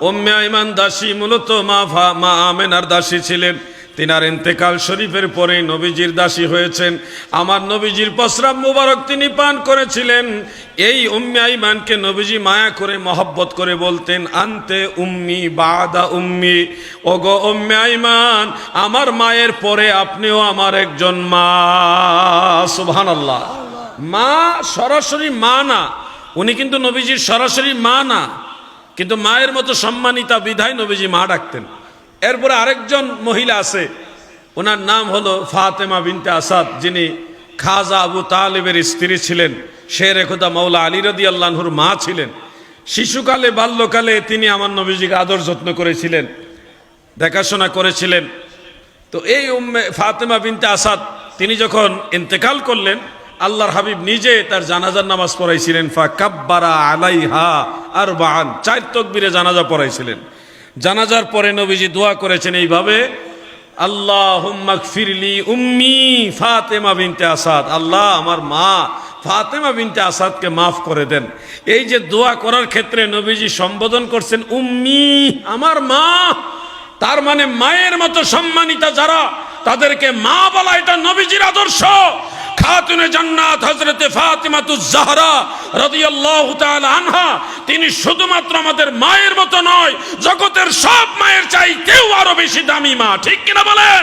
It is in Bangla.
উম্মে আইমান দাসী মূলত মা আমেনার দাসী ছিলেন। তিনার ইন্তেকাল শরীফের পরে নবীজির দাসী হয়েছেন। আমার নবীজির প্রস্রাব মুবারক তিনি পান করেছিলেন। এই উম্মে আইমানকে নবীজি মায়া করে মহব্বত করে বলতেন, আনতে উম্মি বাদা উম্মি, ওগো উম্মে আইমান, আমার মায়ের পরে আপনিও আমার একজন মা। সুবহানাল্লাহ। মা সরাসরি মা না, উনি কিন্তু নবীজির সরাসরি মা না, কিন্তু মায়ের মতো সম্মানিতা বিধায় নবীজি মা ডাকতেন। এরপরে আরেকজন মহিলা আছে, ওনার নাম হলো ফাতেমা বিনতে আসাদ, যিনি খাজা আবু তালেবের স্ত্রী ছিলেন। শের খোদা মাওলা আলী রাদিয়াল্লাহু আনহুর মা ছিলেন। শিশুকালে বাল্যকালে তিনি আমার নবীজিকে আদর যত্ন করেছিলেন, দেখাশোনা করেছিলেন। তো এই উম্মে ফাতেমা বিনতে আসাদ তিনি যখন ইন্তেকাল করলেন, আল্লাহর হাবিব নিজে তার জানাজার নামাজ পড়াইছিলেন। ফাকাব্বারা আলাইহা আরবাআন, 4 তাকবীরে জানাজা পড়াইছিলেন। জানাজার পরে নবীজি দোয়া করেছেন এইভাবে, আল্লাহুম্মা গফিরলি উম্মি ফাতেমা বিনতে আসাদ, আল্লাহ আমার মা ফাতেমা বিনতে আসাদকে মাফ করে দেন। এই যে দোয়া করার ক্ষেত্রে নবীজি সম্বোধন করছেন উম্মি, আমার মা, তার মানে মায়ের মতো সম্মানিতা যারা, তাদেরকে মা বলা এটা নবীজির আদর্শ। খাতুনে জান্নাত হযরতে ফাতিমাতুজ জাহরা রাদিয়াল্লাহু তাআলা আনহা, তিনি শুধুমাত্র আমাদের মায়ের মতো নয়, জগতের সব মায়ের চাইতেও আরো বেশি দামি মা। ঠিক কিনা বলেন?